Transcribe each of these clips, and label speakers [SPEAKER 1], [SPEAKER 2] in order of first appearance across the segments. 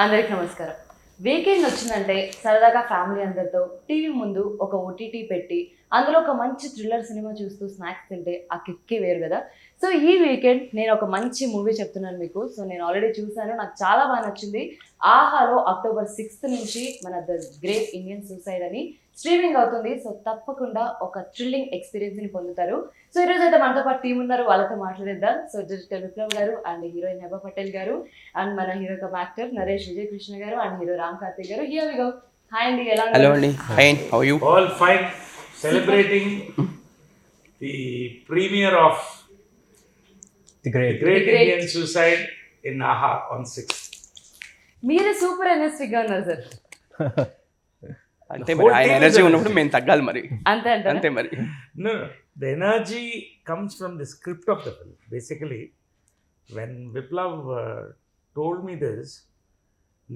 [SPEAKER 1] అందరికి నమస్కారం. వీకెండ్ వచ్చిందంటే సరదాగా ఫ్యామిలీ అందరితో టీవీ ముందు ఒక ఓటీటీ పెట్టి అందులో ఒక మంచి థ్రిల్లర్ సినిమా చూస్తూ స్నాక్స్ తింటే ఆ కిక్కే వేరు కదా. సో ఈ వీకెండ్ నేను ఒక మంచి మూవీ చెప్తున్నాను మీకు. సో నేను ఆల్రెడీ చూశాను, నాకు చాలా బాగా నచ్చింది. ఆహాలో October 6th నుంచి మన ద గ్రేట్ ఇండియన్ సూసైడ్ అని స్ట్రీమింగ్ అవుతుంది. సో తప్పకుండా ఒక థ్రిల్లింగ్ ఎక్స్పీరియన్స్ని పొందుతారు. సో ఈరోజు అయితే మనతో పాటు టీం ఉన్నారు, వాళ్ళతో మాట్లాడేద్దాం. సో డైరెక్టర్ విప్లవ్ గారు అండ్ హీరోయిన్ HebahPatel గారు అండ్ మన hero come actor Naresh Krishna గారు అండ్ హీరో కార్తిక్ గారు. Here we go. హాయ్ అండి, ఎలా ఉన్నారు?
[SPEAKER 2] హలో అండి, fine. How you?
[SPEAKER 3] All fine. Celebrating the premiere of
[SPEAKER 2] the great
[SPEAKER 3] Great Indian Suicide in AHA on 6th.
[SPEAKER 1] మీరు super energetic గా ఉన్నారు సార్.
[SPEAKER 2] అంటే మరి ఆయన ఎనర్జీ ఉన్నప్పుడు మేము తగ్గాలి మరి.
[SPEAKER 1] అంతే అంటే
[SPEAKER 2] అంతే మరి.
[SPEAKER 3] No, the energy comes from the script of the film. Basically, when Viplav told me this,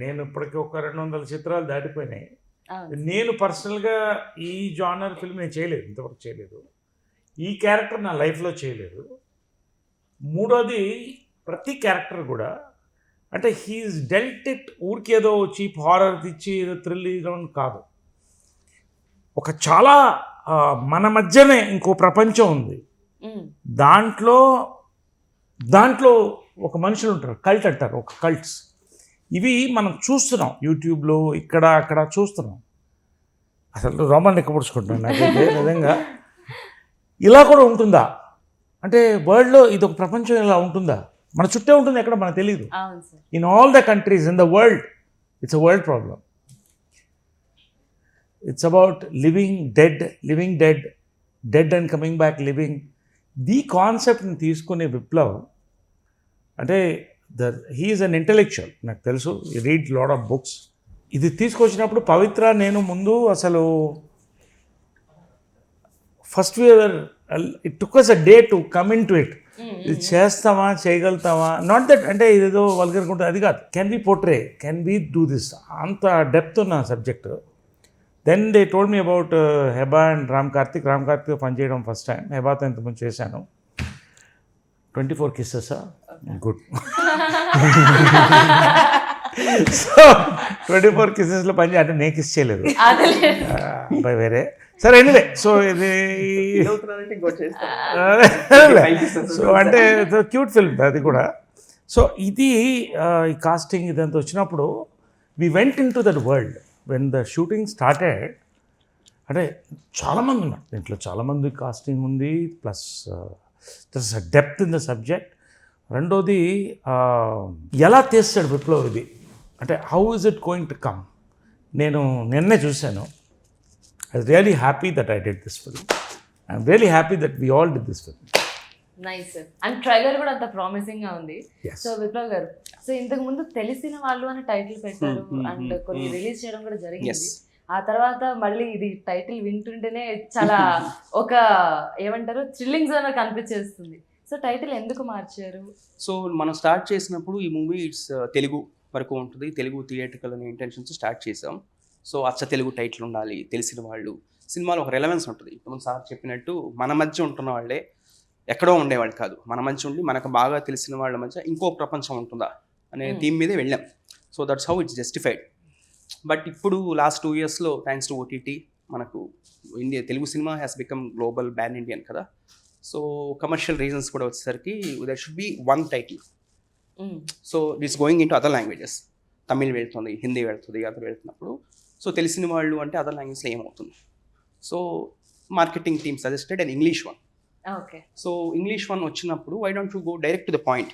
[SPEAKER 3] నేను ఇప్పటికీ ఒక 200 చిత్రాలు దాటిపోయినాయి. నేను పర్సనల్గా ఈ జానర్ ఫిల్మ్ నేను చేయలేదు, ఇంతవరకు చేయలేదు. ఈ క్యారెక్టర్ నా లైఫ్లో చేయలేదు. మూడోది, ప్రతి క్యారెక్టర్ కూడా అంటే హీఈస్ డెల్ట్ ఇట్ ఊరికేదో చీప్ హారర్ తెచ్చి ఏదో థ్రిల్ కాదు. ఒక చాలా మన మధ్యనే ఇంకో ప్రపంచం ఉంది. దాంట్లో ఒక మనుషులు ఉంటారు, కల్ట్ అంటారు, ఒక కల్ట్స్. ఇవి మనం చూస్తున్నాం యూట్యూబ్లో, ఇక్కడ అక్కడ చూస్తున్నాం. అసలు రోమాన్ని ఎక్కపరుచుకుంటున్నాను నాకైతే నిజంగా. ఇలా కూడా ఉంటుందా అంటే వరల్డ్లో ఇది ఒక ప్రపంచం ఇలా ఉంటుందా? మన చుట్టే ఉంటుంది, ఎక్కడ మనకు తెలియదు. In all the countries in the world it's a world problem. It's about living dead and coming back living. The కాన్సెప్ట్ని తీసుకునే విప్లవ్ అంటే హీ ఈజ్ అన్ ఇంటెలెక్చువల్, నాకు తెలుసు. ఈ రీడ్ లాట్ ఆఫ్ బుక్స్. ఇది తీసుకొచ్చినప్పుడు పవిత్ర నేను ముందు అసలు first it took us a day to come into it. ఇది చేస్తామా, చేయగలుగుతామా, నాట్ దట్ అంటే ఇదేదో వల్గర్గా ఉంటుంది, అది కాదు. కెన్ వి డూ దిస్, అంత డెప్త్ ఉన్న subject. Then they told me about Heba and Karthik పనిచేయడం ఫస్ట్ టైం. హెబాతో ఇంతకుముందు చేశాను. 24 kisses, గుడ్. సో 24 kisses పని అంటే నేను కిస్ చేయలేదు, అబ్బాయి వేరే. సరే, ఎనీవే. సో ఇది సో అంటే క్యూట్ ఫిల్మ్ అది కూడా. సో ఇది ఈ కాస్టింగ్ ఇదంతా వచ్చినప్పుడు we went into that world. When the shooting started అంటే చాలామంది ఉన్నారు దీంట్లో, చాలామంది కాస్టింగ్ ఉంది, plus there is a depth in the subject. రెండోది ఎలా తీస్తాడు విప్లవ్ ఇది అంటే how is it going to come. నేను నిన్నే చూశాను. I was really happy that I did this film. I'm really happy that we all did this film.
[SPEAKER 1] Nice. And trailer కూడా అంత ప్రామిసింగ్ గా ఉంది.
[SPEAKER 3] Yes.
[SPEAKER 1] సో విప్లవ్ గారు, సో ఇంతకు ముందు తెలిసిన వాళ్ళు అని టైటిల్ పెట్టారు అండ్ కొన్ని రిలీజ్ చేయడం కూడా జరిగింది. ఆ తర్వాత మళ్ళీ ఇది టైటిల్ వింటుంటేనే చాలా ఒక ఏమంటారు థ్రిల్లింగ్ జోన్ కనిపించేస్తుంది. సో టైటిల్ ఎందుకు మార్చారు?
[SPEAKER 2] సో మనం స్టార్ట్ చేసినప్పుడు ఈ మూవీ ఇట్స్ తెలుగు వరకు ఉంటుంది, తెలుగు థియేట్రికల్ అనే ఇంటెన్షన్స్ స్టార్ట్ చేసాం. సో అచ్చ తెలుగు టైటిల్ ఉండాలి, తెలిసిన వాళ్ళు, సినిమాలో ఒక రెలవెన్స్ ఉంటుంది. ఇప్పుడు సార్ చెప్పినట్టు మన మధ్య ఉంటున్న వాళ్ళే, ఎక్కడో ఉండేవాళ్ళు కాదు, మన మధ్య ఉండి మనకు బాగా తెలిసిన వాళ్ళ మధ్య ఇంకో ప్రపంచం ఉంటుందా అనే థీమ్ మీదే వెళ్ళాం. So that's how it's justified. But ఇప్పుడు లాస్ట్ 2 yearsలో థ్యాంక్స్ టు ఓటీటీ మనకు Telugu cinema has become global ban Indian కదా. సో కమర్షియల్ రీజన్స్ కూడా వచ్చేసరికి that should be one title. So it's going in to other languages. Tamil వెళ్తుంది, హిందీ వెళ్తుంది, other వెళ్తున్నప్పుడు so తెలిసిన వాళ్ళు అంటే అదర్ లాంగ్వేజ్లో ఏమవుతుంది. So marketing team suggested and English one.
[SPEAKER 1] Okay.
[SPEAKER 2] So English one వచ్చినప్పుడు why don't you go direct to the point.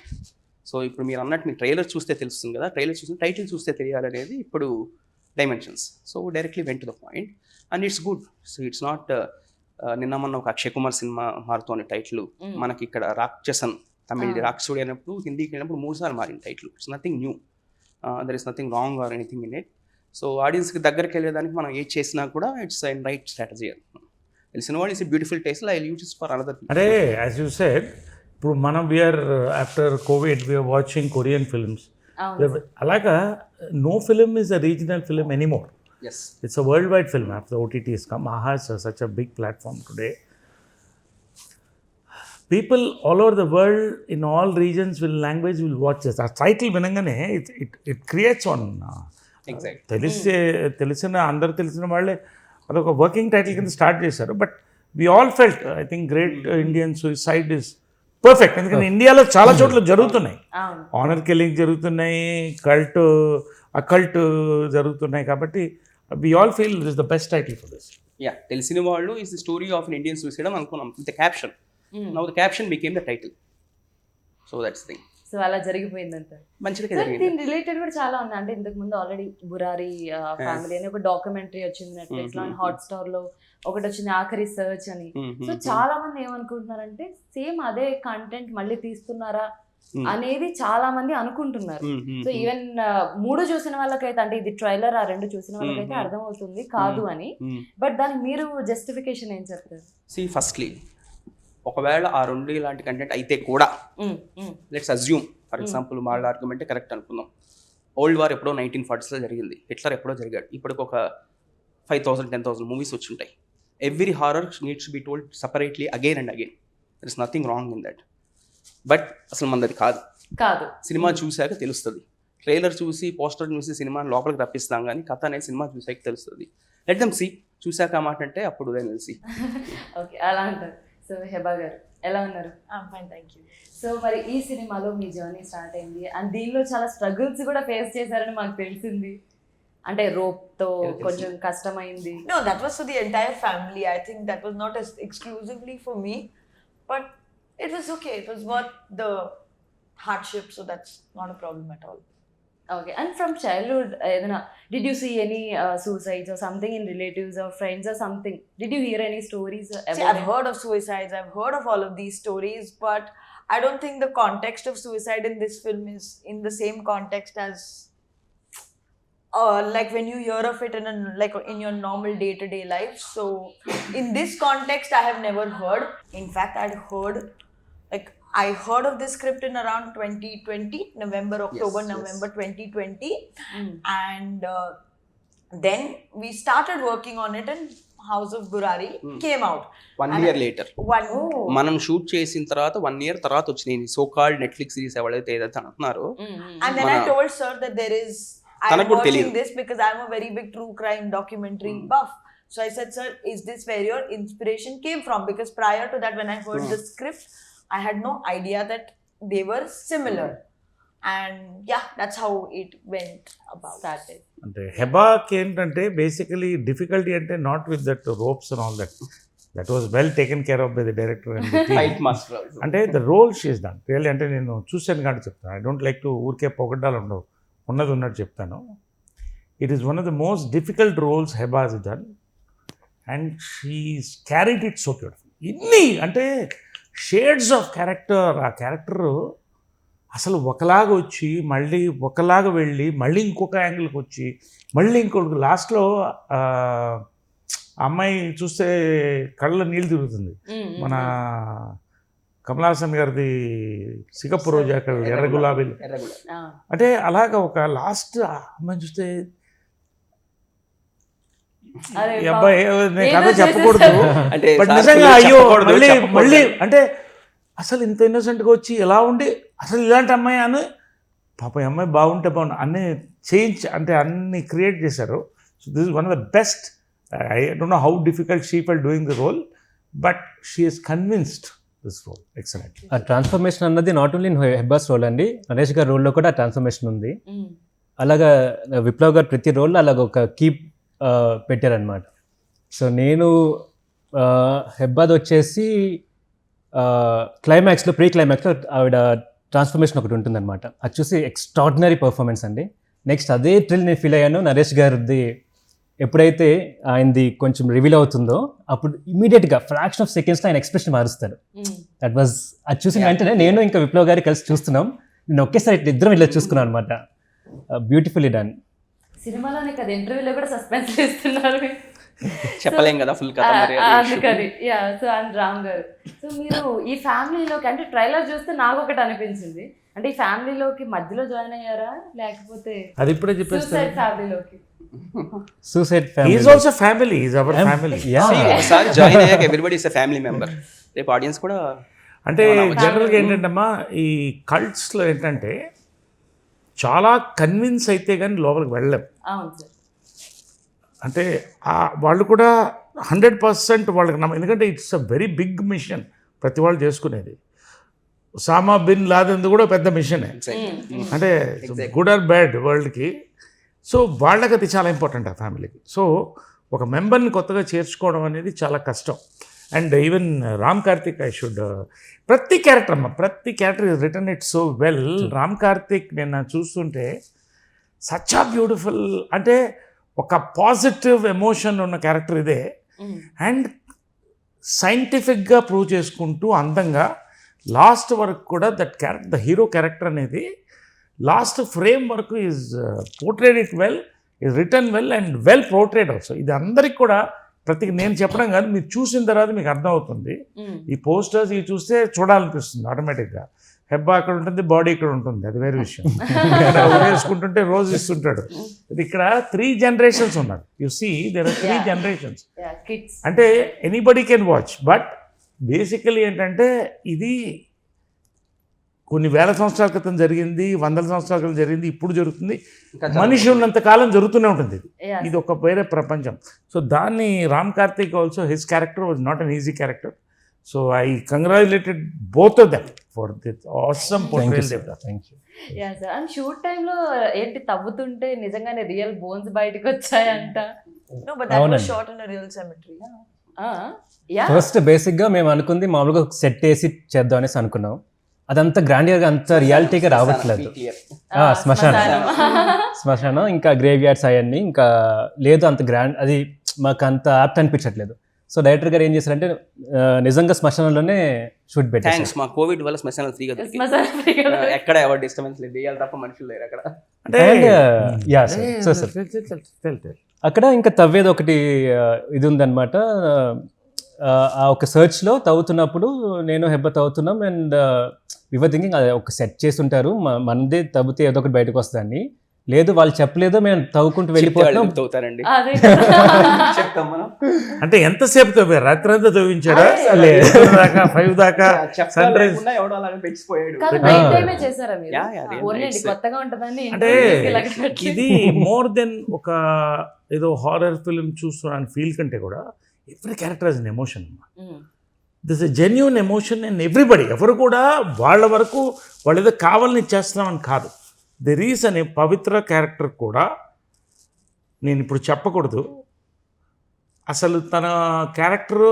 [SPEAKER 2] సో ఇప్పుడు మీరు అన్నట్టు మీరు ట్రైలర్ చూస్తే తెలుస్తుంది కదా, ట్రైలర్ చూస్తే టైటిల్ చూస్తే తెలియాలనేది ఇప్పుడు dimensions. So directly went to the point and it's good. So it's not నిన్న మొన్న ఒక అక్షయ్ కుమార్ సినిమా మారుతోని టైటిల్, మనకి ఇక్కడ రాక్షసన్ తమిళ్ రాక్షసుడి అయినప్పుడు హిందీకి వెళ్ళినప్పుడు 3 సార్లు మారిన title. It's nothing new, there is nothing wrong or anything in it. So ఆడియన్స్కి దగ్గరికి వెళ్ళేదానికి మనం ఏది చేసినా కూడా ఇట్స్ అండ్ రైట్ స్ట్రాటజీ. తెలిసిన వాళ్ళు it's beautiful taste, I use it for another.
[SPEAKER 3] అంటే యాజ్ యూ సెడ్, ఇప్పుడు మనం we're after covid we're watching Korean films. అలాగా no film is a regional film anymore.
[SPEAKER 2] Yes.
[SPEAKER 3] It's a worldwide film after the OTT has come. AHA is such a big platform today. People all over the world in all reasons language will watch this. ఆ title వినగానే it creates on
[SPEAKER 2] exact
[SPEAKER 3] తెలిసిన అందరు తెలిసిన వాళ్ళే అదొక working title కింద start చేశారు. But we all felt I think great Indian suicide is perfect. ఎందుకంటే ఇండియాలో చాలా చోట్ల జరుగుతున్నాయి, ఆనర్ కిల్లింగ్ జరుగుతున్నాయి, అకల్ట్ జరుగుతున్నాయి. కాబట్టి we all feel this the best title for this.
[SPEAKER 2] Yeah, తెలిసిన వాళ్ళు is the story of an Indian suicide అని అనుకున్నాం with caption. Now the caption became the title. So that's thing.
[SPEAKER 1] So అలా జరిగిపోయిందంట.
[SPEAKER 2] మంచిగా
[SPEAKER 1] so దీని related కూడా చాలా ఉంది. అంటే ఇంతకు ముందు ఆల్రెడీ బురారి ఫ్యామిలీ అని ఒక డాక్యుమెంటరీ వచ్చింది నెట్ఫ్లిక్స్ లో, హాట్స్టార్ లో ఒకటి వచ్చింది ఆఖరి సర్చ్ అని. సో చాలా మంది ఏమనుకుంటున్నారంటే సేమ్ అదే కంటెంట్ మళ్ళీ తీస్తున్నారా అనేది చాలా మంది అనుకుంటున్నారు. సో ఈవెన్ 3 చూసిన వాళ్ళకైతే, అంటే ఇది ట్రైలర్ ఆ 2 చూసిన వాళ్ళకైతే అర్థమవుతుంది కాదు అని. బట్ దానికి మీరు జస్టిఫికేషన్ ఏం చెప్తారు?
[SPEAKER 2] సి ఫస్ట్లీ, ఒకవేళ ఆ 2 ఇలాంటి కంటెంట్ అయితే కూడా లెట్స్ అజ్యూమ్ ఫర్ ఎగ్జాంపుల్ వాళ్ళ ఆర్గ్యుమెంటే కరెక్ట్ అనుకుందాం. ఓల్డ్ వార్ ఎప్పుడో 1940s జరిగింది, హిట్లర్ ఎప్పుడో జరిగాడు. ఇప్పటికి ఒక 5,000 10,000 మూవీస్ వచ్చి ఉంటాయి. Every horror needs to be told separately again and again. There is nothing wrong in that. But అసలు మనది కాదు. సినిమా చూశాక తెలుస్తుంది. ట్రైలర్ చూసి పోస్టర్ చూసి సినిమాని లోపలికి రప్పిస్తాం కానీ కథ అనేది సినిమా చూసాక తెలుస్తుంది. Let them see. చూశాక ఆ మాట అంటే అప్పుడు తెలిసి.
[SPEAKER 1] ఓకే, అలా అంటారు. సో హెబా గారు ఎలా ఉన్నారు?
[SPEAKER 4] Fine, thank you.
[SPEAKER 1] సో మరి ఈ సినిమాలో మీ జర్నీ స్టార్ట్ అయింది అండ్ దీనిలో చాలా స్ట్రగుల్స్ కూడా ఫేస్ చేశారని మాకు తెలిసింది. అంటే రోప్తో కొంచెం కష్టమైంది.
[SPEAKER 4] No, that was for the entire family. I think that was not exclusively for me, but it was okay. It was worth the hardship, so that's not a problem at all.
[SPEAKER 1] Okay, and from childhood, did you see any suicides or something in relatives or friends or something? Did you hear any stories about
[SPEAKER 4] See, I've heard of suicides, I've heard of all of these stories, but I don't think the context of suicide in this film is in the same context as like when you hear of it in your normal day-to-day life. So in this context, I have never heard. In fact, I heard of this script in around 2020, October, November 2020. And then we started working on it and House of Burari came out.
[SPEAKER 2] 1 year later. మనం shoot చేసిన తర్వాత 1 year తర్వాత వచ్చినాయి so called Netflix series ఎవరైతే ఏదైతే అంటున్నారో.
[SPEAKER 4] And then I told sir that I'm watching this because I'm a very big true crime documentary buff. So I said, sir, is this where your inspiration came from? Because prior to that, when I heard the script, I had no idea that they were similar. And yeah, that's how it went about.
[SPEAKER 1] started?
[SPEAKER 3] అంటే హెబాకి ఏంటంటే basically difficulty అంటే not with that ropes and all that was well taken care of by the director and
[SPEAKER 2] fight master.
[SPEAKER 3] అంటే the role she's done really. అంటే నేను చూశాను కాబట్టి చెప్తాను. ఐ డోంట్ లైక్ టు ఊరికే పొగడ్డాలు ఉండవు, ఉన్నది ఉన్నట్టు చెప్తాను. It is one of the most difficult roles Heba has done and she's carried it so beautiful. ఇన్ని అంటే షేడ్స్ ఆఫ్ క్యారెక్టర్. ఆ క్యారెక్టరు అసలు ఒకలాగా వచ్చి మళ్ళీ ఒకలాగా వెళ్ళి మళ్ళీ ఇంకొక యాంగిల్కి వచ్చి మళ్ళీ ఇంకొక లాస్ట్లో అమ్మాయి చూస్తే కళ్ళ నీళ్ళు తిరుగుతుంది. మన కమలాసన్ గారిది సిగపు రోజా అక్కడ ఎర్ర గులాబీలు అంటే అలాగా ఒక లాస్ట్ అమ్మాయిని చూస్తే ఈ అబ్బాయి కథ చెప్పకూడదు బట్ నిజంగా అయ్యో మళ్ళీ అంటే అసలు ఇంత ఇన్నోసెంట్గా వచ్చి ఎలా ఉండి అసలు ఇలాంటి అమ్మాయి అని పాప అమ్మాయి బాగుంటే బాగుండు అన్నీ చేంజ్ అంటే అన్ని క్రియేట్ చేశారు. So this is one of the best. I don't know how difficult she felt doing the role but she is convinced this role excellent.
[SPEAKER 5] ఆ ట్రాన్స్ఫర్మేషన్ అన్నది not only in Heba's role అండి, నరేష్ గారి రోల్లో కూడా transformation ఉంది. అలాగా విప్లవ్ గారు ప్రతి రోల్లో అలాగ ఒక కీప్ పెట్టారనమాట. సో నేను హెబ్బాద్ వచ్చేసి క్లైమాక్స్లో ప్రీ క్లైమాక్స్లో ఆవిడ ట్రాన్స్ఫర్మేషన్ ఒకటి ఉంటుందన్నమాట. అది చూసి ఎక్స్ట్రాడినరీ పర్ఫార్మెన్స్ అండి. నెక్స్ట్ అదే థ్రిల్ నేను ఫీల్ అయ్యాను నరేష్ గారిది ఎప్పుడైతే ఆయనది కొంచెం రివీల్ అవుతుందో అప్పుడు ఇమీడియట్గా ఫ్రాక్షన్ ఆఫ్ సెకండ్స్లో ఆయన ఎక్స్ప్రెషన్ మారుస్తారు. దట్ వాజ్ అది చూసిన వెంటనే నేను ఇంకా విప్లవ్ గారి కలిసి చూస్తున్నాం. నేను ఒకేసారి ఇద్దరం ఇలా చూసుకున్నాను అనమాట. Beautifully done.
[SPEAKER 1] సినిమాలోనే కదా ఇంటర్వ్యూలో కూడా సస్పెన్స్ చేస్తున్నారు,
[SPEAKER 2] చెప్పలేం కదా ఫుల్ కథ మరి
[SPEAKER 1] అందుకని. యా, సో అండ్ రామ్ గారు, సో మీరు ఈ ఫ్యామిలీలోకి అంటే ట్రైలర్ చూస్తే నాకు ఒకటి అనిపించింది, అంటే ఈ ఫ్యామిలీలోకి మధ్యలో జాయిన్ అయ్యారా లేకపోతే
[SPEAKER 3] అది ఇప్పుడే చెప్పేస్తారు
[SPEAKER 1] ఫ్యామిలీలోకి?
[SPEAKER 5] Suicide
[SPEAKER 3] He
[SPEAKER 5] family
[SPEAKER 3] is also family. He is our family.
[SPEAKER 2] ఒకసారి జాయిన్ అయ్యాక everybody is a family member. రేపు ఆడియన్స్ కూడా
[SPEAKER 3] అంటే
[SPEAKER 2] ఏమన్నా
[SPEAKER 3] జనరల్గా ఏంటంటమ్మా ఈ కల్ట్స్లో ఏంటంటే చాలా కన్విన్స్ అయితే కానీ లోపలికి వెళ్ళలేం.
[SPEAKER 1] అవును సార్.
[SPEAKER 3] అంటే వాళ్ళు కూడా 100% వాళ్ళకి ఎందుకంటే it's a very big mission ప్రతి వాళ్ళు చేసుకునేది. ఉసామా బిన్ లాదెన్ కూడా పెద్ద మిషనే, అంటే గుడ్ ఆర్ బ్యాడ్ వరల్డ్కి. సో వాళ్ళకి అది చాలా ఇంపార్టెంట్ ఆ ఫ్యామిలీకి. సో ఒక మెంబర్ని కొత్తగా చేర్చుకోవడం అనేది చాలా కష్టం. అండ్ ఈవెన్ రామ్ కార్తిక్ ప్రతి character is return it so well. Ram Karthik నేను చూస్తుంటే సచ్ ఆ బ్యూటిఫుల్, అంటే ఒక పాజిటివ్ ఎమోషన్ ఉన్న క్యారెక్టర్ ఇదే. అండ్ సైంటిఫిక్గా ప్రూవ్ చేసుకుంటూ అందంగా లాస్ట్ వరకు కూడా ద హీరో క్యారెక్టర్ అనేది లాస్ట్ ఫ్రేమ్ వరకు is portrayed it well, is return well and well portrayed also. ఇది అందరికి కూడా నేను చెప్పడం కాదు, మీరు చూసిన తర్వాత మీకు అర్థమవుతుంది. ఈ పోస్టర్స్ ఇవి చూస్తే చూడాలనిపిస్తుంది ఆటోమేటిక్గా. హెబ్బా అక్కడ ఉంటుంది, బాడీ ఇక్కడ ఉంటుంది, అది వేరే విషయం. వేసుకుంటుంటే రోజు ఇస్తుంటాడు. ఇక్కడ 3 generations ఉన్నారు. You see there are 3 generations. అంటే anybody can watch. But basically ఏంటంటే ఇది కొన్ని వేల సంవత్సరాల క్రితం జరిగింది, వందల సంవత్సరాల క్రితం జరిగింది, ఇప్పుడు జరుగుతుంది, మనిషి ఉన్నంత కాలం జరుగుతూనే ఉంటుంది. ఇది ఒక వేరే ప్రపంచం. సో దాన్ని Ram Karthik also his character was not an easy character. So I congratulated both of them for this awesome portrayal.
[SPEAKER 5] Thank you.
[SPEAKER 1] Yeah sir. And shoot టైంలో ఏంటి తవ్వుతుంటే నిజంగానే రియల్ బోన్స్ బయటకు వచ్చాయంట.
[SPEAKER 4] No, but that was shot in a real cemetery.
[SPEAKER 5] First బేసిక్గా మేము అనుకుంది మామూలుగా set వేసి చేద్దాం అనేసి అనుకున్నాం. అదంతా గ్రాండియర్గా అంత రియాలిటీగా రావట్లేదు. శ్మశానం ఇంకా గ్రేవ్ యార్డ్స్ అవన్నీ ఇంకా లేదు, అంత గ్రాండ్ అది మాకు అంత యాప్ట్ అనిపించట్లేదు. సో డైరెక్టర్ గారు ఏం చేశారంటే నిజంగా శ్మశానంలోనే షూట్ పెట్టారు.
[SPEAKER 2] మా కోవిడ్ వల్ల శ్మశానం ఫ్రీగా ఎక్కడ ఎవరు డిస్టర్బెన్స్ లేదు, దెయ్యాలు తప్ప మనుషులు లేరు అక్కడ.
[SPEAKER 5] అక్కడ ఇంకా తవ్వేది ఒకటి ఇది ఉందన్నమాట. ఆ ఒక సర్చ్లో తవ్వుతున్నప్పుడు నేను హెబ్బా తవ్వుతున్నాం. అండ్ వివర్ థింకింగ్ అది ఒక సెట్ చేసి ఉంటారు, మనదే తవ్వుతే ఏదో ఒకటి బయటకు వస్తుందని. లేదు వాళ్ళు చెప్పలేదు, మేము తవ్వుకుంటూ వెళ్ళిపోతాం.
[SPEAKER 3] అంటే ఎంతసేపు తవ్వారు? రాత్రి అంతా తవ్వించారా? 5 దాకా సన్ రైజ్. అంటే ఇది మోర్ దెన్ ఒక ఏదో హారర్ ఫిల్మ్ చూస్తున్నాను ఫీల్ కంటే కూడా every character has an emotion. This a genuine emotion in everybody. ఎవరు కూడా వాళ్ళ వరకు వాళ్ళు ఏదో కావాలని చేస్తున్నామని కాదు. దెర్ ఈస్ అనే పవిత్ర క్యారెక్టర్ కూడా నేను ఇప్పుడు చెప్పకూడదు. అసలు తన క్యారెక్టర్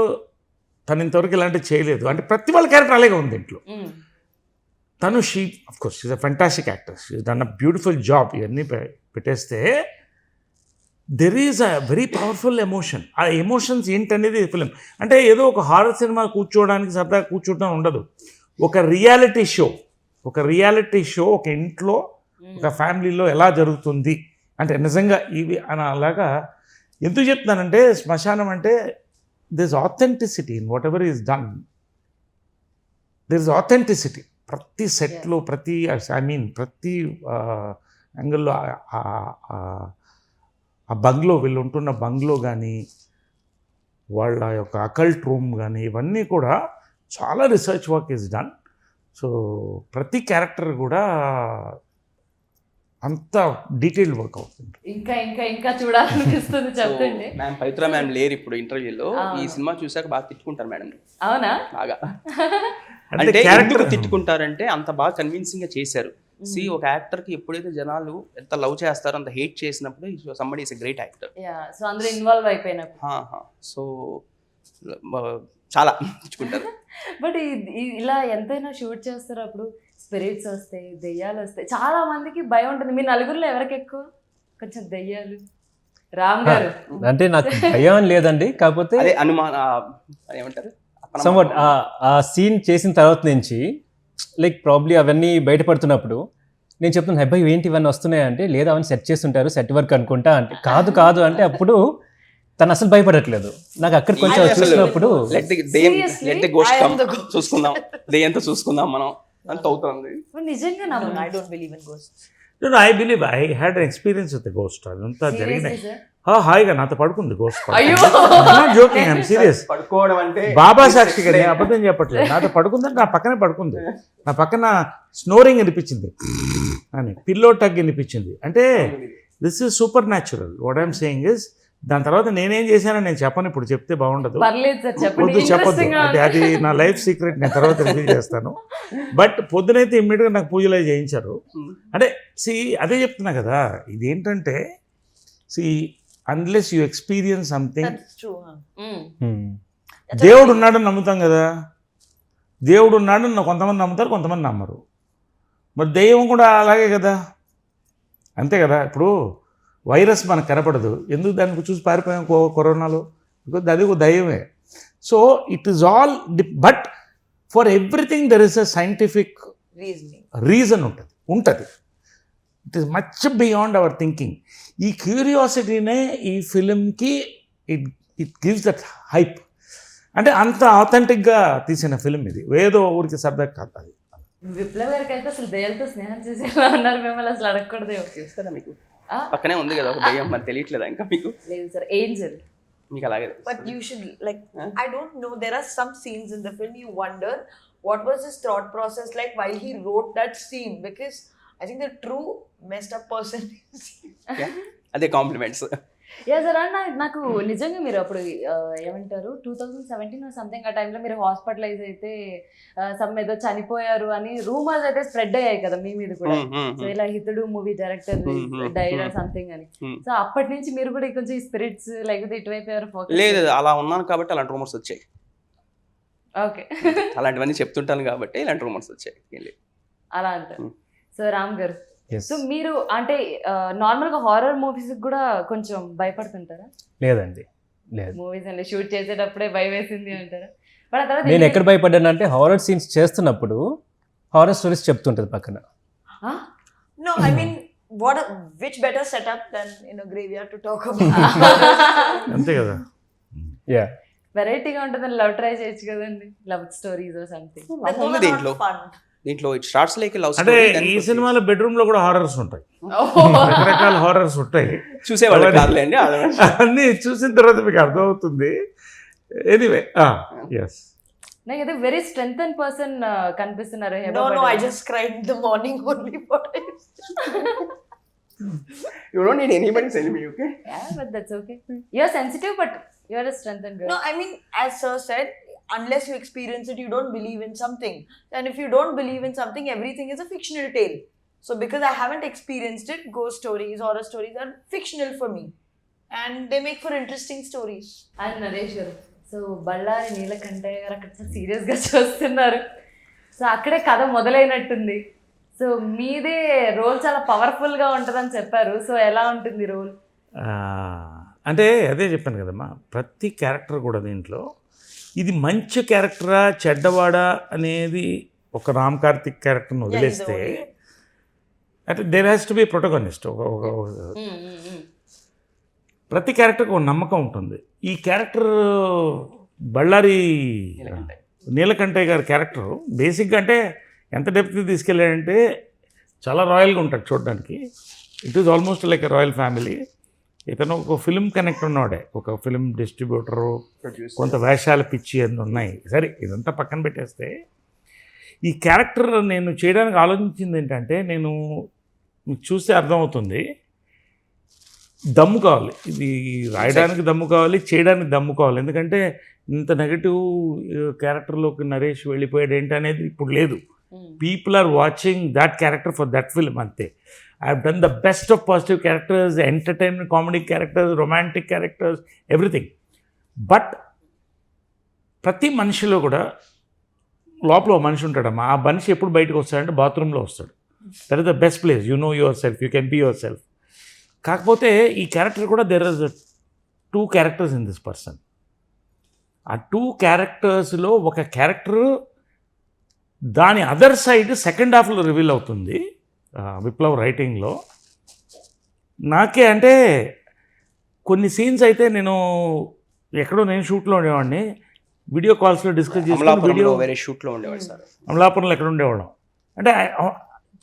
[SPEAKER 3] తను ఇంతవరకు ఇలాంటివి చేయలేదు. అంటే ప్రతి వాళ్ళ క్యారెక్టర్ అలాగే ఉంది ఇంట్లో. తను of course is a fantastic actor, she done a beautiful job. ఇవన్నీ పెట్టేస్తే there is a very powerful emotion. ఆ ఎమోషన్స్ ఏంటనేది ఫిలిం. అంటే ఏదో ఒక హారర్ సినిమా కూర్చోవడానికి సరదా కూర్చోవడం ఉండదు. ఒక రియాలిటీ షో ఒక ఇంట్లో ఒక ఫ్యామిలీలో ఎలా జరుగుతుంది అంటే నిజంగా ఇవి అని అలాగా. ఎందుకు చెప్తున్నానంటే శ్మశానం అంటే there is authenticity in what ever is done. There is authenticity ప్రతి సెట్లో, ప్రతి యాంగిల్లో. ఆ బంగ్లో, వీళ్ళు ఉంటున్న బంగ్లో కానీ, వాళ్ళ యొక్క అకల్ట్ రూమ్ కానీ, ఇవన్నీ కూడా చాలా research work is done. So ప్రతి క్యారెక్టర్ కూడా అంత డీటెయిల్డ్ వర్క్ అవుతుంది.
[SPEAKER 1] ఇంకా ఇంకా ఇంకా చూడాలనిపిస్తుంది చెప్తుంటే.
[SPEAKER 2] మ్యామ్ పవిత్ర మ్యామ్ లేరు ఇప్పుడు ఇంటర్వ్యూలో. ఈ సినిమా చూసాక బాగా తిట్టుకుంటారు మేడం. అవునా? బాగా. అంటే ఎందుకు తిట్టుకుంటారంటే అంత బాగా కన్విన్సింగ్ గా చేశారు. సి ఒక యాక్టర్ కి ఎప్పుడైతే జనాలు ఎంత లవ్ చేస్తారో, అంత హేట్ చేసినప్పుడు somebody is a great actor.
[SPEAKER 1] So అందులో ఇన్వాల్వ్ అయిపోయినప్పుడు
[SPEAKER 2] సో చాలా తెచ్చుకుంటారు.
[SPEAKER 1] బట్ ఇలా ఎంతైనా షూట్ చేస్తారు, అప్పుడు స్పిరిట్స్ వస్తాయి, దెయ్యాలు వస్తాయి, చాలా మందికి భయం ఉంటుంది. మీ నలుగురిలో ఎవరికి ఎక్కువ కొంచెం దెయ్యాలు? రామ్ గారు
[SPEAKER 5] అంటే నాకు భయం లేదండి, కాకపోతే
[SPEAKER 2] ఏమంటారు
[SPEAKER 5] సమ్వాట్ ఆ సీన్ చేసిన తర్వాత నుంచి లైక్ ప్రాబ్లీ అవన్నీ బయటపడుతున్నప్పుడు నేను చెప్తున్నాను, హెబ్బా ఏంటి ఇవన్నీ వస్తున్నాయంటే, లేదా అవన్నీ సెట్ చేస్తుంటారు, సెట్ వర్క్ అనుకుంటా అంటే, కాదు అంటే అప్పుడు తను అసలు భయపడట్లేదు. నాకు అక్కడ కొంచెం చూసినప్పుడు
[SPEAKER 2] చూసుకుందాం, దెయ్యంతో చూసుకుందాం మనం అంత అవుతుంది.
[SPEAKER 1] నిజంగా
[SPEAKER 4] I don't believe in ghosts.
[SPEAKER 3] No, I believe I had an experience with the ghost. అదంతా జరిగినాయి. హాయిగా నాతో పడుకుంది గోస్ట్.
[SPEAKER 1] అయ్యో.
[SPEAKER 3] Joking, I'm serious.
[SPEAKER 2] పడుకోవడం అంటే
[SPEAKER 3] బాబా సాక్షిగా నేను అబద్ధం చెప్పట్లేదు. నాతో పడుకుందంటే నా పక్కనే పడుకుంది. నా పక్కన స్నోరింగ్ వినిపించింది అని, పిల్లో టగ్ వినిపించింది. అంటే this is super natural. What I'm saying is, దాని తర్వాత నేనేం చేశానో నేను చెప్పను, ఇప్పుడు చెప్తే బాగుండదు.
[SPEAKER 1] పర్లేదు సార్, చెప్పండి.
[SPEAKER 3] పొద్దు చెప్పొద్దు,
[SPEAKER 1] Interesting గా
[SPEAKER 3] అది నా లైఫ్ సీక్రెట్, నేను తర్వాత రివీల్ చేస్తాను. బట్ పొద్దునైతే ఇమ్మీడియట్గా నాకు పూజలు అవి చేయించారు. అంటే అదే చెప్తున్నా కదా, ఇదేంటంటే unless you experience something.
[SPEAKER 4] That's true, huh?
[SPEAKER 3] దేవుడు ఉన్నాడని నమ్ముతాం కదా, దేవుడు ఉన్నాడని కొంతమంది నమ్ముతారు, కొంతమంది నమ్మరు. మరి దెయ్యం కూడా అలాగే కదా, అంతే కదా. ఇప్పుడు వైరస్ మనకు కనపడదు, ఎందుకు దానికి చూసి పారిపోయాం కరోనాలో, బికాజ్ అది ఒక దయ్యమే. So it is all but for everything there is a scientific reason ఉంటుంది. It is much beyond our thinking. ఈ క్యూరియాసిటీనే ఈ ఫిలింకి ఇట్ గివ్స్ దట్ హైప్. అంటే అంత ఆథెంటిక్గా తీసిన ఫిలిం ఇది, ఏదో ఊరికి సరదా కాదు. అది
[SPEAKER 1] విప్లవ్ గారికి అయితే అసలు దయ్యాలతో స్నేహం చేసేలా ఉన్నారు, మిమ్మల్ని అసలు అడగకూడదు.
[SPEAKER 2] తెలుస్తుందా మీకు? పక్కనే ఉంది కదా ఒక దయ్యం, మరి తెలియట్లేదా ఇంకా మీకు?
[SPEAKER 1] లేదు సార్, ఏంజల్
[SPEAKER 2] మీకు అలాగే.
[SPEAKER 4] But you should, like, I don't know, there are some scenes in the film you wonder what was his thought process like while he wrote that scene, because I think the true messed up person is
[SPEAKER 2] అదే compliments.
[SPEAKER 1] Yeah sir. And నాకు నిజంగా మీరు అప్పుడు ఏమంటారు 2017 something ఆ టైంలో మీరు hospitalise అయితే సమ్ ఏదో చనిపోయారు అని రూమర్స్ అయితే స్ప్రెడ్ అయ్యాయి కదా మీ మీద కూడా. సో ఇలా హితుడు movie director died or something అని. సో అప్పటి నుంచి మీరు కూడా కొంచెం ఈ స్పిరిట్స్ లేకపోతే ఇటువైపు ఎవరు ఫోకస్?
[SPEAKER 2] లేదు, అలా ఉన్నాను కాబట్టి అలాంటి రూమర్స్ వచ్చాయి.
[SPEAKER 1] ఓకే,
[SPEAKER 2] అలాంటివన్నీ చెప్తుంటాను కాబట్టి ఇలాంటి రూమర్స్ వచ్చాయి.
[SPEAKER 1] అలా అంటారు. సో రామ్ గారు, సో మీరు అంటే నార్మల్గా హారర్ మూవీస్ కూడా కొంచెం భయపడుతుంటారా?
[SPEAKER 5] లేదండి, లేదు.
[SPEAKER 1] మూవీస్ అంటే షూట్ చేసేటప్పుడే భయం వేసింది అంటారా? బట్ ఆ తర్వాత
[SPEAKER 5] నేను ఎక్కడ భయపడ్డాను అంటే హారర్ సీన్స్ చేస్తున్నప్పుడు హారర్ స్టోరీస్ చెప్తుంటది పక్కన.
[SPEAKER 4] no, I mean, which better setup than in a graveyard to talk about?
[SPEAKER 3] అంతే కదా.
[SPEAKER 5] యా,
[SPEAKER 1] వెరైటీగా ఉంటుందని లవ్ ట్రై చేయొచ్చు కదండి, love stories something.
[SPEAKER 4] That those are
[SPEAKER 2] దీంట్లో
[SPEAKER 4] not fun.
[SPEAKER 2] దీంట్లో ఇట్ స్టార్ట్స్ లైక్ లవ్
[SPEAKER 3] అంటే
[SPEAKER 2] స్టోరీ.
[SPEAKER 3] ఈ సినిమాలో బెడ్రూమ్లో కూడా హారర్స్ ఉంటాయి, రకరకాల హారర్స్ ఉంటాయి.
[SPEAKER 2] చూసేవాళ్ళు కాదులేండి,
[SPEAKER 3] అన్నీ చూసిన తర్వాత మీకు అర్థమవుతుంది. Anyway, yes.
[SPEAKER 1] నాకైతే వెరీ స్ట్రెంగ్త్ అండ్ పర్సన్ కనిపిస్తున్నారు.
[SPEAKER 4] No, I just cried in the morning only for it.
[SPEAKER 2] You don't need anybody's enemy, okay?
[SPEAKER 1] Yeah, but that's okay. You are sensitive, but you are a strengthened girl.
[SPEAKER 4] No, I mean, as sir said, unless you experience it, you don't believe in something. And if you don't believe in something, everything is a fictional tale. So because I haven't experienced it, ghost stories, horror stories are fictional for me. And they make for interesting stories.
[SPEAKER 1] And Naresh garu, so Bellary Neelakantaiah garu అక్కడ సీరియస్గా చూస్తున్నారు. So అక్కడే కథ మొదలైనట్టుంది. So మీదే role చాలా పవర్ఫుల్గా ఉంటుందని చెప్పారు. సో ఎలా ఉంటుంది రోల్?
[SPEAKER 3] అంటే అదే చెప్పాను కదమ్మా, ప్రతి క్యారెక్టర్ కూడా దీంట్లో ఇది మంచి క్యారెక్టరా చెడ్డవాడా అనేది ఒక రామ్ కార్తిక్ క్యారెక్టర్ని వదిలేస్తే, అంటే there has to be protagonist. ప్రతి క్యారెక్టర్కి ఒక నమ్మకం ఉంటుంది. ఈ క్యారెక్టర్ బళ్ళారి నీలకంఠయ్య గారి క్యారెక్టర్ బేసిక్గా అంటే ఎంత డెప్త్ తీసుకెళ్ళాడంటే చాలా రాయల్గా ఉంటాడు చూడడానికి. It is almost like a royal family. ఇతను ఒక ఫిల్మ్ కనెక్ట్ ఉన్నవాడే, ఒక ఫిల్మ్ డిస్ట్రిబ్యూటరు, కొంత వేషాల పిచ్చి అన్నీ ఉన్నాయి. సరే, ఇదంతా పక్కన పెట్టేస్తే ఈ క్యారెక్టర్ నేను చేయడానికి ఆలోచించింది ఏంటంటే, నేను మీకు చూస్తే అర్థమవుతుంది, దమ్ము కావాలి. ఇది రాయడానికి దమ్ము కావాలి, చేయడానికి దమ్ము కావాలి. ఎందుకంటే ఇంత నెగటివ్ క్యారెక్టర్లోకి నరేష్ వెళ్ళిపోయాడు ఏంటి అనేది ఇప్పుడు లేదు. People are watching that character for that film, అంతే. I have done the best of positive characters, entertainment, comedy characters, romantic characters, everything. But ప్రతి మనిషిలో కూడా లోపల ఒక మనిషి ఉంటాడమ్మా. ఆ మనిషి ఎప్పుడు బయటకు వస్తాడంటే బాత్రూంలో వస్తాడు. That is the best place. You know yourself, you can be yourself. కాకపోతే ఈ క్యారెక్టర్ కూడా there is 2 characters in this person. ఆ 2 charactersలో ఒక క్యారెక్టర్ దాని అదర్ సైడ్ సెకండ్ హాఫ్లో రివీల్ అవుతుంది విప్లవ్ రైటింగ్లో. నాకే అంటే కొన్ని సీన్స్ అయితే నేను ఎక్కడో నేను షూట్లో ఉండేవాడిని, వీడియో కాల్స్లో డిస్కస్ చేసుకుని
[SPEAKER 2] వేరే షూట్లో ఉండేవాడు సార్.
[SPEAKER 3] అమలాపురంలో ఎక్కడ ఉండేవాళ్ళం. అంటే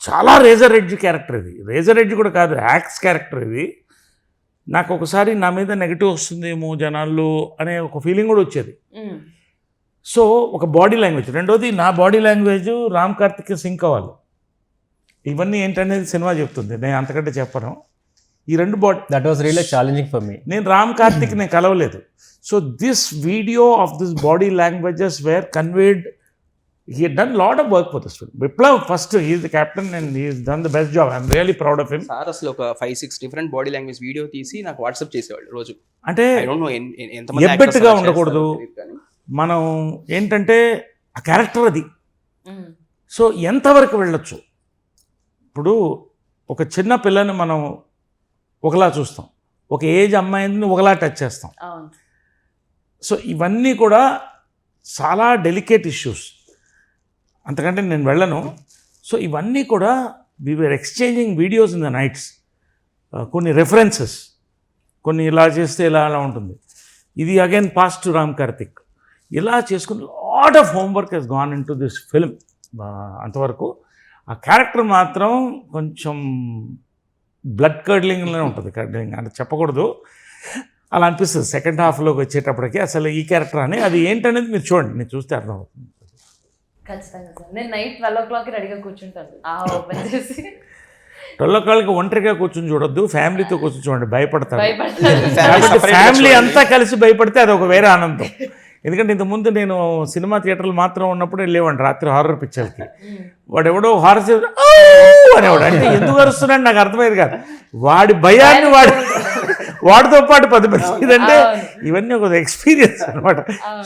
[SPEAKER 3] చాలా రేజర్ ఎడ్జ్ క్యారెక్టర్ ఇది. రేజర్ ఎడ్జ్ కూడా కాదు, యాక్స్ క్యారెక్టర్ ఇది. నాకు ఒకసారి నా మీద నెగిటివ్ వస్తుందేమో జనాల్లో అనే ఒక ఫీలింగ్ కూడా వచ్చేది. సో ఒక బాడీ లాంగ్వేజ్, రెండోది నా body language Ram Karthik sync అవ్వాలి. ఇవన్నీ ఏంటనేది సినిమా చెప్తుంది, నేను అంతకంటే చెప్పను. ఈ రెండు body,
[SPEAKER 5] that was really challenging for me.
[SPEAKER 3] నేను రామ్ కార్తిక్ నేను కలవలేదు. So this video of this body languages were conveyed. He had done a lot of work for this film. Viplav first, he is the captain and he has done the best job. I'm really proud of him.
[SPEAKER 2] Sir అసలు ఒక 5-6 different body language video తీసి నాకు WhatsApp చేసేవాళ్ళు రోజు.
[SPEAKER 3] అంటే
[SPEAKER 2] I don't no ఎంతమంది
[SPEAKER 3] ఎబ్బెట్టుగా ఉండకూడదు. మనం ఏంటంటే ఆ క్యారెక్టర్ అది. సో ఎంతవరకు వెళ్ళొచ్చు. ఇప్పుడు ఒక చిన్న పిల్లని మనం ఒకలా చూస్తాం, ఒక ఏజ్ అమ్మాయిని ఒకలా టచ్ చేస్తాం. సో ఇవన్నీ కూడా చాలా డెలికేట్ ఇష్యూస్, అంతకంటే నేను వెళ్ళను. సో ఇవన్నీ కూడా we were exchanging videos in the nights, కొన్ని రెఫరెన్సెస్, కొన్ని ఇలా చేస్తే ఇలా అలా ఉంటుంది. ఇది again pass to Ram Karthik. ఇలా చేసుకుని lot of homework he's gone into this film. అంతవరకు ఆ క్యారెక్టర్ మాత్రం కొంచెం బ్లడ్ కర్డ్లింగ్లోనే ఉంటుంది. కర్డ్లింగ్ అంటే చెప్పకూడదు, అలా అనిపిస్తుంది సెకండ్ హాఫ్లోకి వచ్చేటప్పటికి. అసలు ఈ క్యారెక్టర్ అని అది ఏంటనేది మీరు చూడండి, నేను చూస్తే అర్థమవుతుంది.
[SPEAKER 1] ఖచ్చితంగా సార్, నేను నైట్ 12 o'clock రెడీగా కూర్చుంటాను ఓపెన్ చేసి.
[SPEAKER 3] 12 o'clock ఒంటరిగా కూర్చొని చూడొద్దు, ఫ్యామిలీతో కూర్చొని చూడండి, భయపడతారు.
[SPEAKER 1] భయపడతాను.
[SPEAKER 3] ఫ్యామిలీ అంతా కలిసి భయపడితే అది ఒక వేరే ఆనందం. ఎందుకంటే ఇంతకుముందు నేను సినిమా థియేటర్లు మాత్రం ఉన్నప్పుడు వెళ్ళేవాడిని రాత్రి హారర్ పిక్చర్కి. వాడు ఎవడో హారర్ అనేవాడు, అంటే ఎందుకు అరుస్తున్నాడు నాకు అర్థమయ్యేది కాదు. వాడి భయాన్ని వాడితో పాటు 10 మంది, ఇదంటే ఇవన్నీ ఒక ఎక్స్పీరియన్స్ అనమాట.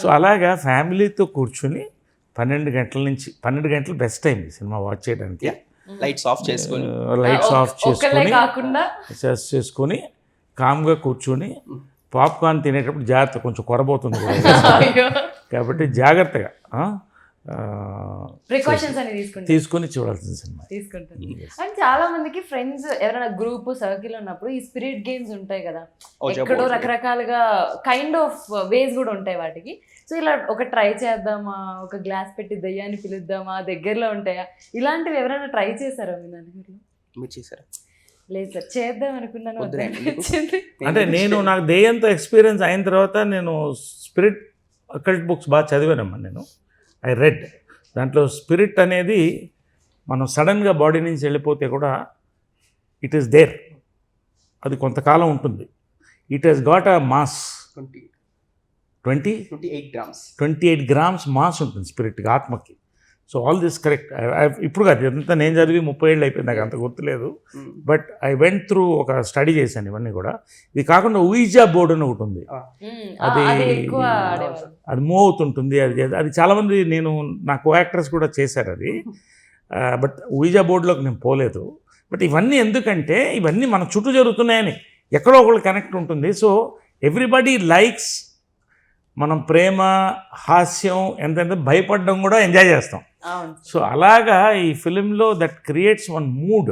[SPEAKER 3] సో అలాగా ఫ్యామిలీతో కూర్చుని 12 గంటల నుంచి 12 గంటలు బెస్ట్ టైం ఈ సినిమా వాచ్ చేయడానికి.
[SPEAKER 2] లైట్స్ ఆఫ్ చేసుకొని
[SPEAKER 3] చేసుకొని కామ్గా కూర్చొని పాప్కార్న్ తినేటప్పుడు జాగ్రత్త, కొంచెం కొరబోతుంది కూడా కాబట్టి జాగ్రత్తగా
[SPEAKER 1] ప్రికాషన్స్ అని
[SPEAKER 3] తీసుకొని చూడాల్సిన సినిమా
[SPEAKER 1] తీసుకుంటాను. అండ్ చాలా మందికి ఫ్రెండ్స్ ఎవరైనా గ్రూప్ సర్కిల్ ఉన్నప్పుడు ఈ స్పిరిట్ గేమ్స్ ఉంటాయి కదా, ఎక్కడో రకరకాలుగా కైండ్ ఆఫ్ వేస్ కూడా ఉంటాయి వాటికి. సో ఇలా ఒక ట్రై చేద్దామా, ఒక గ్లాస్ పెట్టి దయ్యాన్ని పిలుద్దామా, దగ్గరలో ఉంటాయా, ఇలాంటివి ఎవరైనా ట్రై చేశారా మీ నలుగురు?
[SPEAKER 2] మీరు చేశారా?
[SPEAKER 1] లేదు సార్, చేద్దాం అనుకున్నాను.
[SPEAKER 3] అంటే నాకు దెయ్యంతో ఎక్స్పీరియన్స్ అయిన తర్వాత నేను స్పిరిట్ అకల్ట్ బుక్స్ బాగా చదివానమ్మా. నేను ఐ రెడ్, దాంట్లో స్పిరిట్ అనేది మనం సడన్గా బాడీ నుంచి వెళ్ళిపోతే కూడా ఇట్ ఈస్ దేర్, అది కొంతకాలం ఉంటుంది. It has got a mass 28 grams mass ఉంటుంది స్పిరిట్కి, ఆత్మకి. So all this correct. ఇప్పుడు కాదు, ఇదంతా నేను చదివి 30 ఏళ్ళు అయిపోయింది, నాకు అంత గుర్తులేదు. బట్ ఐ వెంట్ త్రూ ఒక స్టడీ చేశాను ఇవన్నీ కూడా. ఇది కాకుండా ఊయిజా బోర్డు అని ఒకటి ఉంది, అది మూవ్ అవుతుంటుంది. అది చాలామంది నా కో యాక్టర్స్ కూడా చేశారు అది. బట్ ఊయిజా బోర్డులోకి నేను పోలేదు. బట్ ఇవన్నీ ఎందుకంటే ఇవన్నీ మన చుట్టూ జరుగుతున్నాయని ఎక్కడో ఒకళ్ళు కనెక్ట్ ఉంటుంది. సో ఎవ్రీబడి లైక్స్, మనం ప్రేమ, హాస్యం, ఎంత భయపడడం కూడా ఎంజాయ్ చేస్తాం. సో అలాగా ఈ ఫిలింలో that creates one mood.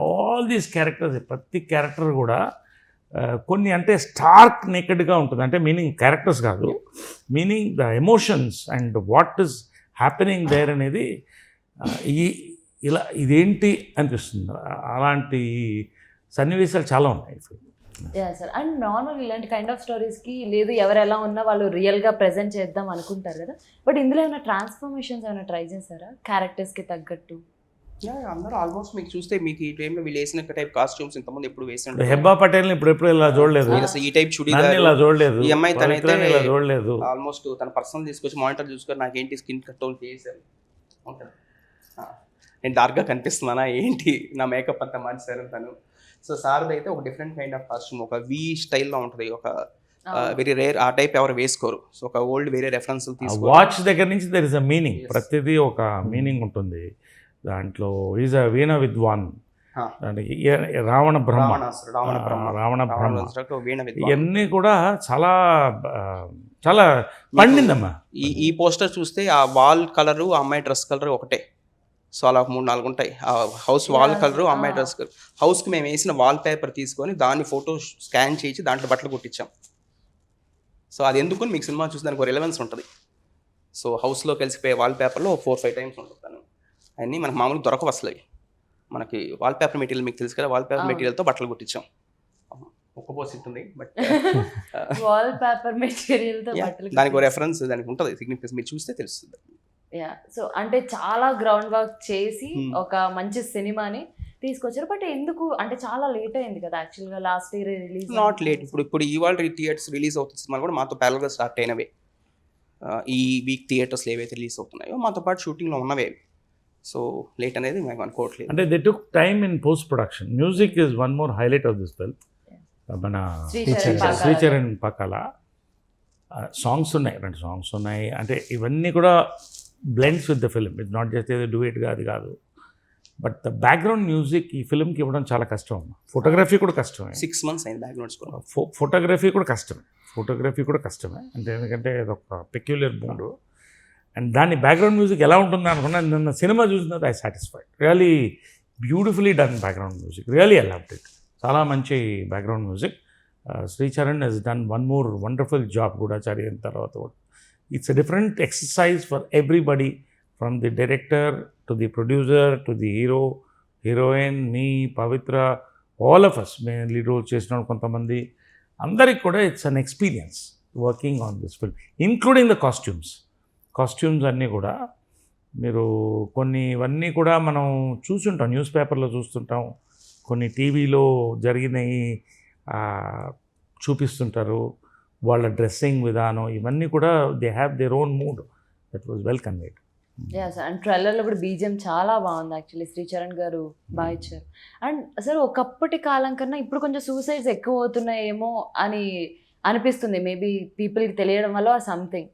[SPEAKER 3] All these characters, ప్రతి క్యారెక్టర్ కూడా కొన్ని అంటే స్టార్క్ నేకెడ్గా ఉంటుంది. అంటే మీనింగ్ క్యారెక్టర్స్ కాదు, meaning the emotions and what is happening there అనేది ఇదేంటి అనిపిస్తుంది. అలాంటి సన్నివేశాలు చాలా ఉన్నాయి.
[SPEAKER 1] సార్, అండ్ నార్మల్ ఇలాంటి కైండ్ ఆఫ్ స్టోరీస్కి లేదు ఎవరు ఎలా ఉన్నా వాళ్ళు రియల్గా ప్రజెంట్ చేద్దాం అనుకుంటారు కదా, బట్ ఇందులో ఏమైనా ట్రాన్స్ఫర్మేషన్స్ ఏమైనా ట్రై చేశారా క్యారెక్టర్స్కి తగ్గట్టు?
[SPEAKER 2] అందరూ ఆల్మోస్ట్ మీకు చూస్తే మీకు ఈ టైంలో వీళ్ళు వేసిన టైప్ కాస్ట్యూమ్స్ ఇంతమంది ఎప్పుడు వేసిన
[SPEAKER 3] హెబ్బా పటేల్ ఇప్పుడు ఇలా చూడలేదు,
[SPEAKER 2] ఈ టైప్ చుడీదార్
[SPEAKER 3] ఇలా చూడలేదు,
[SPEAKER 2] ఈ అమ్మాయి తనైతే
[SPEAKER 3] ఇలా చూడలేదు.
[SPEAKER 2] ఆల్మోస్ట్ తన పర్సనల్ తీసుకొచ్చి మానిటర్ చూసుకొని నాకేంటి స్కిన్ కంట్రోల్ చేశారు ఉంటుంది, నేను డార్క్గా కనిపిస్తున్నానా ఏంటి, నా మేకప్ అంతా మార్చారు తను. సో సార్ది అయితే ఒక డిఫరెంట్ కైండ్ ఆఫ్ కాస్ట్యూమ్, ఒక వి స్టైల్లో ఉంటుంది, ఒక వెరీ రేర్, ఆ టైప్ ఎవరు వేసుకోరు. సో ఒక ఓల్డ్ వేరే రెఫరెన్స్ తీసుకు
[SPEAKER 3] వాచ్ దగ్గర నుంచి దర్ ఇస్ అ మీనింగ్, ప్రతిదీ ఒక మీనింగ్ ఉంటుంది దాంట్లో. ఈజ్ అ వీణ విద్వాన్, రావణ బ్రహ్మ, ఇవన్నీ కూడా చాలా చాలా పండిందమ్మా.
[SPEAKER 2] ఈ పోస్టర్ చూస్తే ఆ వాల్ కలరు, ఆ అమ్మాయి డ్రెస్ కలర్ ఒకటే. సో అలా 3-4 ఉంటాయి. ఆ హౌస్ వాల్ కలరు, అమ్మాయి డ్రెస్ కలర్. హౌస్కి మేము వేసిన వాల్ పేపర్ తీసుకొని దాన్ని ఫోటో స్కాన్ చేసి దాంట్లో బట్టలు కుట్టించాం. సో అది ఎందుకు మీకు సినిమా చూసి దానికి ఒక రిలవెన్స్ ఉంటుంది. సో హౌస్లో కలిసిపోయే వాల్ పేపర్లో 4-5 టైమ్స్ ఉంటుంది తను. అన్నీ మనకు మామూలుగా దొరకవు అసలు. మనకి వాల్ పేపర్ మెటీరియల్ మీకు తెలుసు కదా, వాల్ పేపర్ మెటీరియల్తో బట్టలు కుట్టించాం. ఒక్కపోసి ఉంటుంది బట్
[SPEAKER 1] వాల్ పేపర్ మెటీరియల్ తో బట్టలు
[SPEAKER 2] దానికి రెఫరెన్స్ దానికి ఉంటుంది సిగ్నిఫికెన్స్, మీరు చూస్తే తెలుస్తుంది.
[SPEAKER 1] యా, సో అంటే చాలా గ్రౌండ్ వర్క్ చేసి
[SPEAKER 2] Hmm.
[SPEAKER 1] ఒక మంచి సినిమాని తీసుకొచ్చారు. బట్ ఎందుకు అంటే చాలా లేట్ అయింది కదా యాక్చువల్గా, last year release.
[SPEAKER 2] Not late, ఇప్పుడు ఇవాళ థియేటర్స్ రిలీజ్ అవుతున్న సినిమాలు కూడా మాతో ప్యారల్గా స్టార్ట్ అయినవే. ఈ వీక్ థియేటర్స్లో ఏవైతే రిలీజ్ అవుతున్నాయో మాతో పాటు షూటింగ్లో ఉన్నవే. సో లేట్ అనేది మేము అనుకోవట్లేదు.
[SPEAKER 3] అంటే they took time in post production. Music is one more highlight of this film. మన శ్రీచరణ్ పక్కల సాంగ్స్ ఉన్నాయి, 2 సాంగ్స్ ఉన్నాయి. అంటే ఇవన్నీ కూడా blends with the film. It's not just ఏదో డూ ఇట్గా అది కాదు. బట్ ద బ్యాక్గ్రౌండ్ మ్యూజిక్ ఈ ఫిల్మ్కి ఇవ్వడం చాలా కష్టం. ఫోటోగ్రఫీ కూడా కష్టమే.
[SPEAKER 2] 6 months అయింది బ్యాక్గ్రౌండ్ స్కోర్.
[SPEAKER 3] ఫోటోగ్రఫీ కూడా కష్టమే. అంటే ఎందుకంటే అదొక పెక్యులర్ మూడ్. అండ్ దాని బ్యాక్గ్రౌండ్ మ్యూజిక్ ఎలా ఉంటుంది అనుకున్నా, నిన్న సినిమా చూసిన తర్వాత I satisfied. Really beautifully done background music. Really I loved it. చాలా మంచి background music. Sricharan he's done one more wonderful job Goodachari అయిన తర్వాత కూడా. It's a different exercise for everybody, from the director to the producer to the hero, heroine, me, Pavitra, all of us. మేము lead role చేసిన కొంతమంది, అందరికి కూడా it's an experience working on this film, including the costumes అన్నీ కూడా. మీరు కొన్ని ఇవన్నీ కూడా మనం చూస్తుంటాం, న్యూస్ పేపర్లో చూస్తుంటాం, కొన్ని టీవీలో జరిగినవి చూపిస్తుంటారు. వాళ్ళ డ్రెస్సింగ్ విధానం ఇవన్నీ కూడా they have their own mood. That was well conveyed.
[SPEAKER 1] And ట్రైలర్లో కూడా బీజిఎం చాలా బాగుంది యాక్చువల్లీ. శ్రీచరణ్ గారు బాగా ఇచ్చారు. అండ్ అసలు ఒకప్పటి కాలం కన్నా ఇప్పుడు కొంచెం సూసైడ్స్ ఎక్కువ అవుతున్నాయేమో అని అనిపిస్తుంది. మేబీ పీపుల్కి తెలియడం వల్ల సంథింగ్.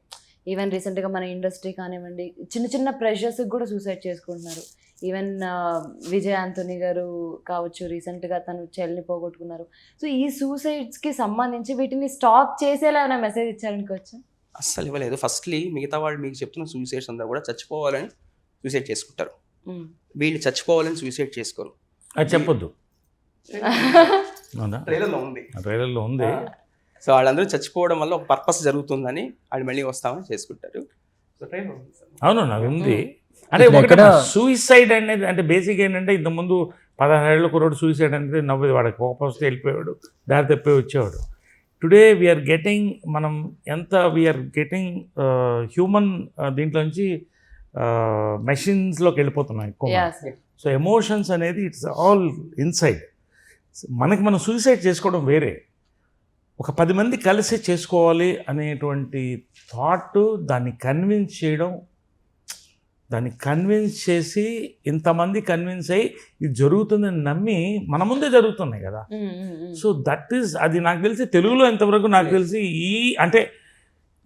[SPEAKER 1] ఈవెన్ రీసెంట్గా మన ఇండస్ట్రీ కానివ్వండి, చిన్న చిన్న ప్రెషర్స్కి కూడా సూసైడ్ చేసుకుంటున్నారు. ఈవెన్ విజయ్ ఆంథోనీ గారు కావచ్చు, రీసెంట్గా తను చెల్లిని పోగొట్టుకున్నారు. సో ఈ సూసైడ్స్కి సంబంధించి వీటిని స్టాప్ చేసేలా ఏమైనా మెసేజ్ ఇచ్చారనుకోవచ్చు?
[SPEAKER 2] అస్సలు ఇవ్వలేదు. ఫస్ట్లీ మిగతా వాళ్ళు మీకు చెప్తున్న సూసైడ్స్ అందరూ కూడా చచ్చిపోవాలని సూసైడ్ చేసుకుంటారు. వీళ్ళు చచ్చిపోవాలని సూసైడ్ చేసుకోరు.
[SPEAKER 3] అది చెప్పొద్దు. ట్రైలర్లో ఉంది.
[SPEAKER 2] సో వాళ్ళందరూ చచ్చిపోవడం వల్ల ఒక పర్పస్ జరుగుతుందని వాళ్ళు మళ్ళీ వస్తామని చేసుకుంటారు. సో ట్రైలర్
[SPEAKER 3] అవును, నాకు ఉంది. అంటే సూసైడ్ అనేది అంటే బేసిక్ ఏంటంటే, ఇంతకుముందు 16 ఏళ్ళ కుర్రోడు సూసైడ్ అనేది నవ్వేది, వాడికి కోపం వస్తే వెళ్ళిపోయాడు, దారి తప్పి వచ్చేవాడు. టుడే వీఆర్ గెటింగ్, మనం ఎంత వీఆర్ గెటింగ్ హ్యూమన్ దీంట్లోంచి మెషిన్స్లోకి వెళ్ళిపోతున్నాం ఎక్కువ. సో ఎమోషన్స్ అనేది ఇట్స్ ఆల్ ఇన్సైడ్. మనకి మనం సూసైడ్ చేసుకోవడం వేరే, ఒక 10 మంది కలిసి చేసుకోవాలి అనేటువంటి థాట్, దాన్ని కన్విన్స్ చేసి ఇంతమంది కన్విన్స్ అయ్యి ఇది జరుగుతుందని నమ్మి మన ముందే జరుగుతున్నాయి కదా. సో దట్ ఈస్, అది నాకు తెలిసి తెలుగులో ఎంతవరకు నాకు తెలిసి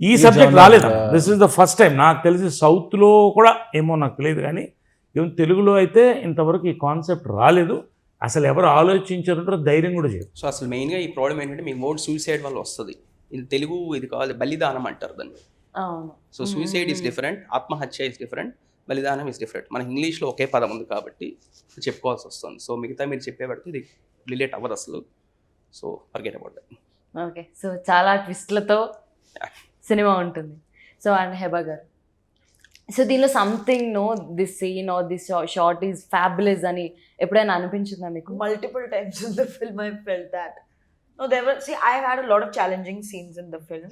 [SPEAKER 3] ఈ సబ్జెక్ట్ రాలేదు. This is the first time నాకు తెలిసి. సౌత్లో కూడా ఏమో నాకు తెలియదు, కానీ ఈవెన్ తెలుగులో అయితే ఇంతవరకు ఈ కాన్సెప్ట్ రాలేదు. అసలు ఎవరు ఆలోచించారంటారో ధైర్యం కూడా చేయరు.
[SPEAKER 2] సో అసలు మెయిన్గా ఈ ప్రాబ్లం ఏంటంటే, మీకు మోడ్ సూసైడ్ వల్ల వస్తుంది. ఇది తెలుగు ఇది కావాలి, బలిదానం అంటారు దాన్ని. సో సూసైడ్ ఈస్ డిఫరెంట్, ఆత్మహత్య ఈస్ డిఫరెంట్, బలిదానం ఈస్ డిఫరెంట్. మన ఇంగ్లీష్లో ఒకే పదం ఉంది కాబట్టి చెప్పుకోవాల్సి వస్తుంది. సో మిగతా మీరు చెప్పేవాడికి ఇది రిలేట్ అవ్వదు అసలు. So forget about that.
[SPEAKER 1] Okay, so చాలా ట్విస్ట్లతో సినిమా ఉంటుంది. సో అండ్ హెబా గారు, సో దీనిలో something this scene or this shot is fabulous అని ఎప్పుడైనా అనిపించిందా మీకు?
[SPEAKER 4] Multiple times in the film I felt that. No, I've had a lot of challenging scenes in the film.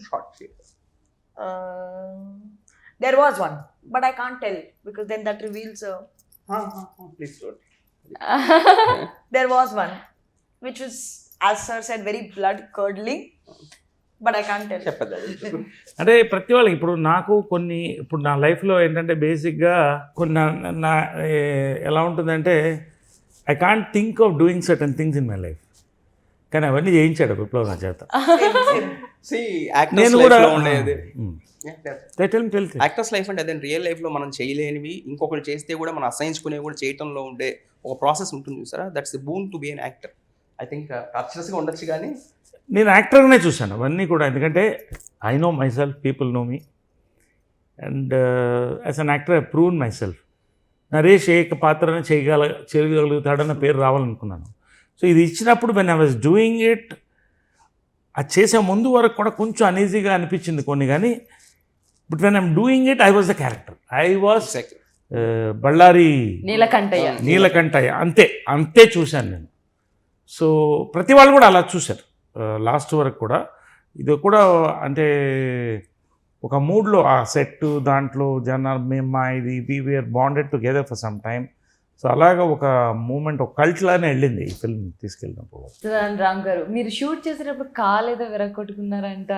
[SPEAKER 4] There was one, but I can't tell because then that reveals
[SPEAKER 2] Please don't.
[SPEAKER 4] There was one which was, as sir said, very blood curdling, but I can't tell.
[SPEAKER 3] అంటే ప్రతి వాళ్ళకి ఇప్పుడు నాకు కొన్ని, ఇప్పుడు నా లైఫ్లో ఏంటంటే బేసిక్గా కొన్ని ఎలా ఉంటుందంటే, I can't think of doing certain things in my life, కానీ అవన్నీ చేయించాడు విప్లవ్ నా చేత. నేను కూడా
[SPEAKER 2] యాక్టర్స్ లైఫ్ అంటే అదే, రియల్ లైఫ్లో మనం చేయలేనివి ఇంకొకరు చేస్తే కూడా మనం అసహించుకునేవి కూడా చేయటంలో ఉండే ఒక ప్రాసెస్ ఉంటుంది చూసారా. That's the boon to be an actor. I think అక్షరస్గా ఉండొచ్చు, కానీ
[SPEAKER 3] నేను యాక్టర్గానే చూశాను అవన్నీ కూడా. ఎందుకంటే I know myself, people know me, and as an actor I proved myself. Naresh ఏ పాత్రను చేయగలుగుతాడన్న పేరు రావాలనుకున్నాను. సో ఇది ఇచ్చినప్పుడు when I was doing it, అది చేసే ముందు వరకు కూడా కొంచెం అనీజీగా అనిపించింది కొన్ని, కానీ but when I'm doing it I was the character. I was Bellary Neelakantaiah, అంతే చూశాను నేను. సో ప్రతి వాళ్ళు కూడా అలా చూశారు. లాస్ట్ వరకు కూడా ఇది కూడా అంటే ఒక మూడ్లో ఆ సెట్ దాంట్లో జనాలు మేము మా ఇది we're bonded together for some time. So అలాగా ఒక మూమెంట్ ఒక కల్ట్ లానే వెళ్ళింది ఈ ఫిల్మ్ తీసుకెళ్ళినప్పుడు.
[SPEAKER 1] రామ్ గారు మీరు షూట్ చేసేటప్పుడు కాలు ఏదో విరగొట్టుకున్నారంట,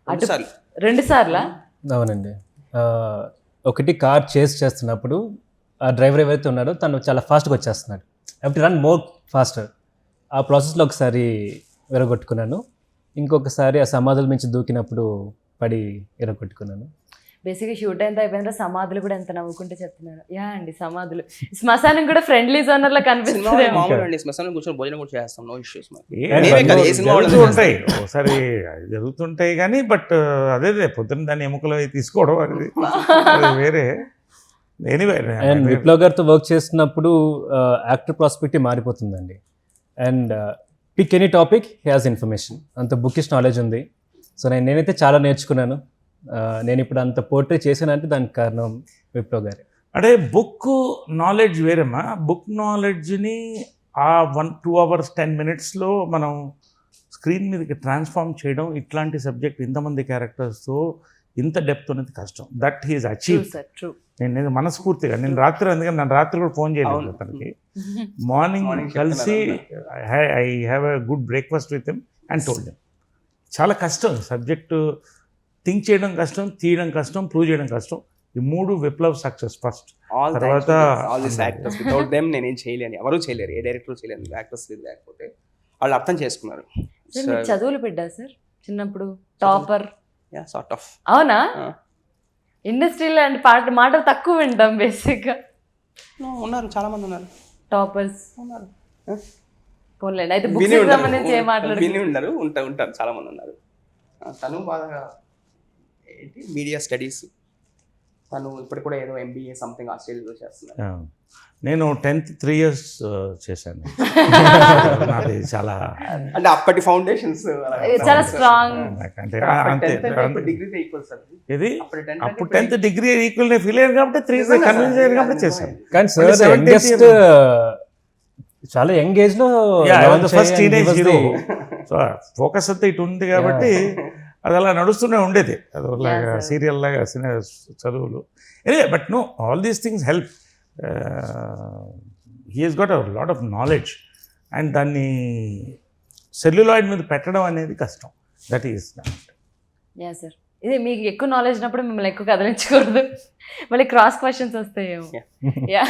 [SPEAKER 1] అటు
[SPEAKER 2] రెండుసార్లు.
[SPEAKER 1] 2 సార్లా?
[SPEAKER 5] అవునండి. ఒకటి కార్ చేస్ చేస్తున్నప్పుడు ఆ డ్రైవర్ ఎవరైతే ఉన్నాడో తను చాలా ఫాస్ట్గా వచ్చేస్తున్నాడు. Have to run more faster. ఆ ప్రాసెస్లో ఒకసారి విరగొట్టుకున్నాను. ఇంకొకసారి ఆ సమాధుల నుంచి దూకినప్పుడు పడి విరగొట్టుకున్నాను.
[SPEAKER 1] బేసిక్గా షూట్ ఎంత అయిపోయిందో సమాధులు కూడా ఎంత నవ్వుకుంటే చెప్తున్నారు. యా అండి, సమాధులు శ్మశానం కూడా ఫ్రెండ్లీ జోనర్ లా కనిపిస్తుంది.
[SPEAKER 2] మామూలు అండి, శ్మశానం కూర్చొని భోజనం కూడా చేస్తాం, నో ఇష్యూస్.
[SPEAKER 3] జరుగుతుంటాయి ఒకసారి జరుగుతుంటాయి కానీ బట్ అదే పొద్దున్న దాన్ని ఎముకలు తీసుకోవడం అనేది వేరే. ఎనీవే
[SPEAKER 5] అండ్ విప్లవ్ గారితో వర్క్ చేస్తున్నప్పుడు యాక్టర్ ప్రాస్పెక్టివ్ మారిపోతుందండి. And pick any topic he has information, అంత బుకిష్ నాలెడ్జ్ ఉంది. సో నేనైతే చాలా నేర్చుకున్నాను. నేను ఇప్పుడు అంత పోర్ట్రే చేశానంటే దానికి కారణం విప్లవ్ గారే.
[SPEAKER 3] అంటే బుక్ నాలెడ్జ్ వేరేమ్మా. బుక్ నాలెడ్జ్ని ఆ 1-2 hours 10 minutesలో మనం స్క్రీన్ మీదకి ట్రాన్స్ఫార్మ్ చేయడం, ఇట్లాంటి సబ్జెక్ట్ ఇంతమంది క్యారెక్టర్స్తో ఇంత డెప్త్ అనేది కష్టం. That he's achieve. నేను మనస్ఫూర్తిగా నేను రాత్రి, అందుకని నన్ను రాత్రి కూడా ఫోన్ చేయలేదు అతనికి. మార్నింగ్ కలిసి I have a good breakfast with him and told him. చాలా కష్టం సబ్జెక్టు, థింక్ చేయడం కష్టం, తీయడం కష్టం, ప్రూవ్ చేయడం కష్టం. ఈ 3 విప్లవ్ సక్సెస్ ఫస్ట్. తర్వాత
[SPEAKER 2] నేనేం చేయలేను, ఎవరు చేయలేరు, ఏ డైరెక్టర్ చేయలేరు, యాక్టర్స్ లేకపోతే వాళ్ళు అర్థం చేసుకున్నారు.
[SPEAKER 1] చదువులు పెట్టా సార్ చిన్నప్పుడు టాపర్?
[SPEAKER 2] Sort of.
[SPEAKER 1] అవునా? ఇండస్ట్రీలో అంటే మాటలు తక్కువ వింటాం బేసిక్గా.
[SPEAKER 2] ఉన్నారు, చాలా మంది ఉన్నారు
[SPEAKER 1] టాపర్స్.
[SPEAKER 2] ఉన్నారు.
[SPEAKER 1] పోన్లేండి, అయితే బుక్స్ సంబంధించి ఏం
[SPEAKER 2] ఉన్నారు, ఉంటారు, చాలా మంది ఉన్నారు. తను బాగా ఏంటి మీడియా స్టడీస్, తను ఇప్పుడు కూడా ఏదో MBA సంథింగ్ ఆస్ట్రేలియాలో చేస్తున్నారు.
[SPEAKER 3] నేను 10th 3 years చేశాను. నాది చాలా
[SPEAKER 2] అంటే అప్పటి ఫౌండేషన్స్
[SPEAKER 1] చాలా స్ట్రాంగ్.
[SPEAKER 3] అంటే అంతే.
[SPEAKER 2] డిగ్రీ ఈక్వల్ సార్
[SPEAKER 3] ఇది అప్పుడు 10th డిగ్రీ ఈక్వల్ ఫీల్ అయ్యారు కాబట్టి 3 years కన్విన్స్ అయ్యారు కాబట్టి చేశాను.
[SPEAKER 5] కానీ సార్ యంగెస్ట్, చాలా యంగ్ ఏజ్ లో
[SPEAKER 3] first teenage hero. So focus అంతా ఇటు ఉంది కాబట్టి అది అలా నడుస్తూనే ఉండేది. అది అలాగా సీరియల్ లాగా చదువులు. Anyway but no, all these things help. He has got a lot of knowledge and దాన్ని సెల్యులాయిడ్ మీద పెట్టడం అనేది కష్టం. That is
[SPEAKER 1] yeah sir. ఇది మీకు ఎక్కువ నాలెడ్జ్ ఉన్నప్పుడు మిమ్మల్ని ఎక్కువ కదిలించకూడదు, మళ్ళీ క్రాస్ క్వశ్చన్స్ వస్తాయేమో. యా.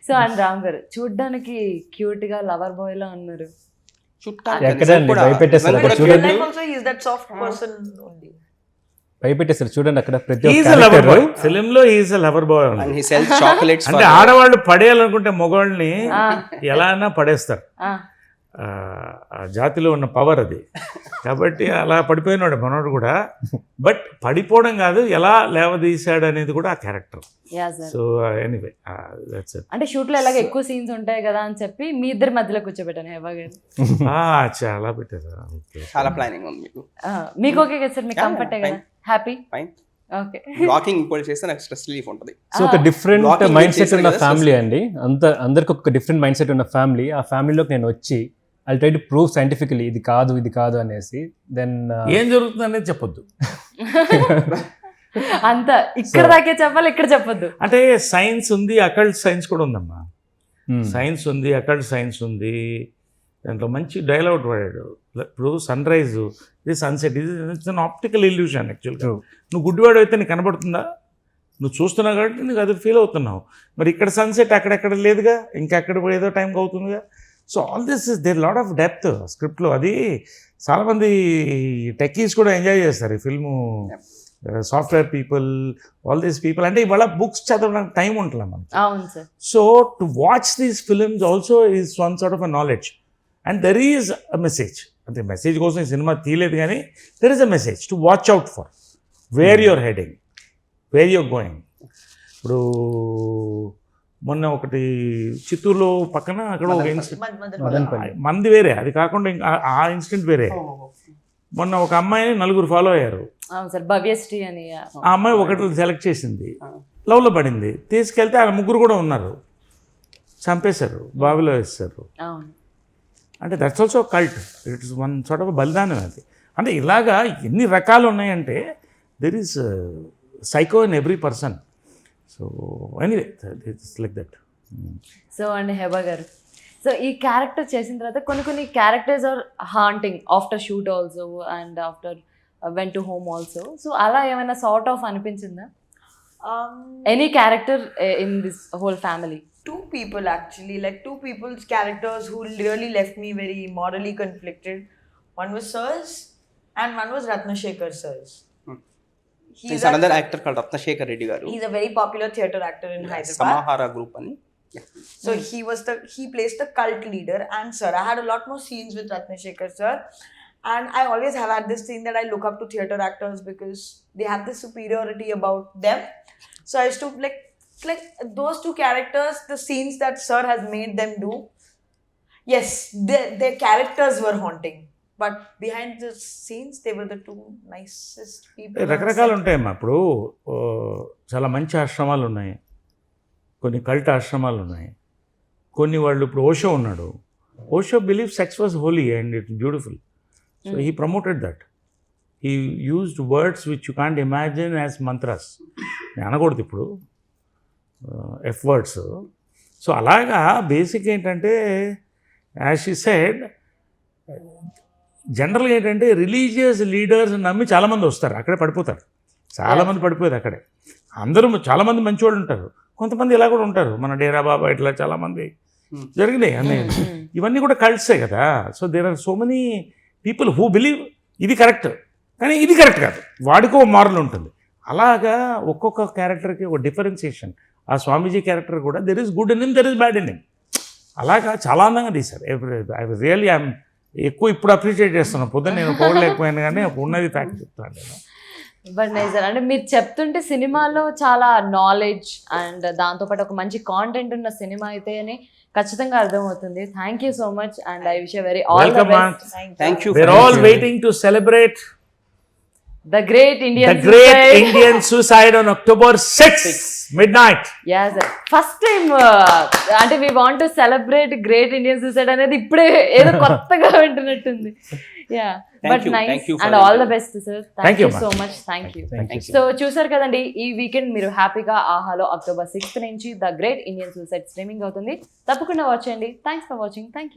[SPEAKER 1] సో అండ్ రామ్ గారు చూడ్డానికి క్యూట్గా లవర్ బాయ్లా ఉన్నారు.
[SPEAKER 5] భయపెట్టేస్తారు చూడండి అక్కడ ప్రతి
[SPEAKER 3] ఫిలింలో ఈజ్ అ లవర్ బాయ్. అంటే ఆడవాళ్ళు పడేయాలనుకుంటే మగవాళ్ళని ఎలా అయినా పడేస్తారు. ఆ జాతిలో ఉన్న పవర్ అది. కాబట్టి అలా పడిపోయినాడు మనోడు కూడా. బట్ పడిపోవడం కాదు, ఎలా లేవదీశాడు అనేది కూడా ఆ character. So anyway that's it.
[SPEAKER 1] అంటే షూట్లో ఎలాగ ఎక్కువ సీన్స్ ఉంటాయి కదా అని చెప్పి మీ ఇద్దరి మధ్యలో కూర్చోబెట్టాను హెబా గారు.
[SPEAKER 3] చాలా పెట్టారు.
[SPEAKER 2] చాలా ప్లానింగ్ ఉంది మీకు.
[SPEAKER 1] మీకు ఓకే కదా సార్? మీకు కంఫర్టే కదా? హ్యాపీ?
[SPEAKER 2] ఫైన్.
[SPEAKER 1] ఓకే.
[SPEAKER 2] బ్లాకింగ్ ఇంకోటి చేస్తే నాకు స్ట్రెస్ రిలీఫ్ ఉంటుంది.
[SPEAKER 5] సో ఒక డిఫరెంట్ మైండ్ సెట్ ఉన్న ఫ్యామిలీ అండి. అందరికి ఒక డిఫరెంట్ మైండ్ సెట్ ఉన్న ఫ్యామిలీ. ఆ ఫ్యామిలీలోకి నేను వచ్చి I try to prove scientifically ఇది కాదు అనేసి. దెన్
[SPEAKER 3] ఏం జరుగుతుంది అనేది చెప్పొద్దు.
[SPEAKER 1] అంత ఇక్కడ దాకే చెప్పాలి, ఇక్కడ చెప్పొద్దు.
[SPEAKER 3] అంటే సైన్స్ ఉంది, అకల్ట్ సైన్స్ కూడా ఉందమ్మా. సైన్స్ ఉంది, అకల్ట్ సైన్స్ ఉంది. దాంట్లో మంచి డైలాగ్ వాడాడు. ఇప్పుడు సన్ రైజ్, ఇది సన్సెట్, ఇది అన్ ఆప్టికల్ ఇల్యూషన్. యాక్చువల్గా నువ్వు గుడ్డివాడు అయితే నీకు కనబడుతుందా? నువ్వు చూస్తున్నావు కాబట్టి నీకు అది ఫీల్ అవుతున్నావు. మరి ఇక్కడ సన్సెట్ అక్కడెక్కడ లేదుగా, ఇంకెక్కడ ఏదో టైంకి అవుతుందిగా. So all this is there lot of depth స్క్రిప్ట్లో. అది చాలామంది టెక్కీస్ కూడా ఎంజాయ్ చేస్తారు ఈ film. Software people, all these people. అంటే ఇవాళ బుక్స్ చదవడానికి టైం ఉంటుంది మనకి. So to watch these films also is one sort of a knowledge. And there is a message. అంటే మెసేజ్ కోసం ఈ సినిమా తీయలేదు కానీ there is a message to watch out for where your heading, where your going. ఇప్పుడు మొన్న ఒకటి చిత్తూరులో పక్కన అక్కడ ఒక ఇన్సిడెంట్, మంది వేరే, అది కాకుండా ఆ ఇన్సిడెంట్ వేరే. మొన్న ఒక అమ్మాయిని 4 ఫాలో అయ్యారు. ఆ అమ్మాయి ఒకటి సెలెక్ట్ చేసింది, లవ్లో పడింది, తీసుకెళ్తే ఆ 3 కూడా ఉన్నారు, చంపేశారు, బావిలో వేస్తారు. అంటే that's also cult. It's one sort of బలిదానం అది. అంటే ఇలాగా ఎన్ని రకాలు ఉన్నాయంటే there is psycho in every person. So anyway it's like that.
[SPEAKER 1] So and Heba గారు, సో ఈ క్యారెక్టర్ చేసిన తర్వాత కొన్ని characters are haunting after shoot also and after went to home also. So అలా ఏమైనా సార్ట్ ఆఫ్ అనిపించిందా any character in this whole family?
[SPEAKER 4] Two people actually, like two people's characters who really left me very morally conflicted. One was Sir's and one was Ratnashekar Sir's.
[SPEAKER 2] He's another actor called Ratnashekar Reddy garu.
[SPEAKER 4] He's a very popular theatre actor in Hyderabad.
[SPEAKER 2] Samahara group ani.
[SPEAKER 4] So he plays the cult leader. And Sir, I had a lot more scenes with Ratnashekar Sir, and I always have had this thing that I look up to theatre actors because they have this superiority about them. So I used to like those two characters, the scenes that Sir has made them do, yes, their characters were haunting, but behind the scenes they were the two nicest people.
[SPEAKER 3] రకరకాలు ఉంటాయమ్మా. ఇప్పుడు చాలా మంచి ఆశ్రమాలు ఉన్నాయి, కొన్ని cult ఆశ్రమాలు ఉన్నాయి, కొన్ని వాళ్ళు ఇప్పుడు ఓషో ఉన్నాడు. Osho believe sex was Holi and it's beautiful. So he promoted that. He used words which you can't imagine as mantras. నేను అనకూడదు ఇప్పుడు ఎఫ్ వర్డ్స్. సో అలాగా బేసిక్ ఏంటంటే యాజ్ షీ సెడ్, జనరల్గా ఏంటంటే రిలీజియస్ లీడర్స్ నమ్మి చాలామంది వస్తారు, అక్కడే పడిపోతారు. చాలామంది పడిపోయేది అక్కడే. అందరూ చాలామంది మంచి వాళ్ళు ఉంటారు, కొంతమంది ఇలా కూడా ఉంటారు. మన డేరా బాబా ఇట్లా చాలామంది జరిగినాయి అన్నీ. ఇవన్నీ కూడా కల్ట్సే కదా. So there are so many people who believe ఇది కరెక్ట్, కానీ ఇది కరెక్ట్ కాదు, వాడికో మారల్ ఉంటుంది. అలాగా ఒక్కొక్క క్యారెక్టర్కి ఒక డిఫరెన్సియేషన్. ఆ స్వామీజీ క్యారెక్టర్ కూడా there is good in him, there is bad in him. అలాగా చాలా అందంగా తీశారు. ఐ రియల్లీ ఐఎమ్ ఎక్కువ ఇప్పుడు అప్రిషియేట్ చేస్తున్నాను. పొద్దున్న నేను పోగలేకపోయాను, కానీ ఉన్నది ఫ్యాక్ట్ చెప్తాను నేను.
[SPEAKER 1] బట్ నైస్ అంటే మీరు చెప్తుంటే సినిమాలో చాలా నాలెడ్జ్ అండ్ దాంతోపాటు ఒక మంచి కాంటెంట్ ఉన్న సినిమా అయితే అని ఖచ్చితంగా అర్థమవుతుంది. Thank you so much and I wish very all the best.
[SPEAKER 2] Thank you.
[SPEAKER 3] We're all waiting to celebrate
[SPEAKER 1] the great
[SPEAKER 3] Indian suicide on October 6th midnight.
[SPEAKER 1] Yes sir. First time అంటే we want to celebrate great Indian suicide అనేది ఇప్పుడే ఏదో కొత్తగా వింటున్నట్టుంది. Yeah, but nice and all the best sir. Thank you so much. Thank you. So చూసారు కదండి, ఈ weekend మీరు హ్యాపీగా ఆహాలో October 6th నుంచి the great Indian suicide streaming అవుతుంది. తప్పకుండా వాచ్ చేయండి. Thanks for watching. Thank you.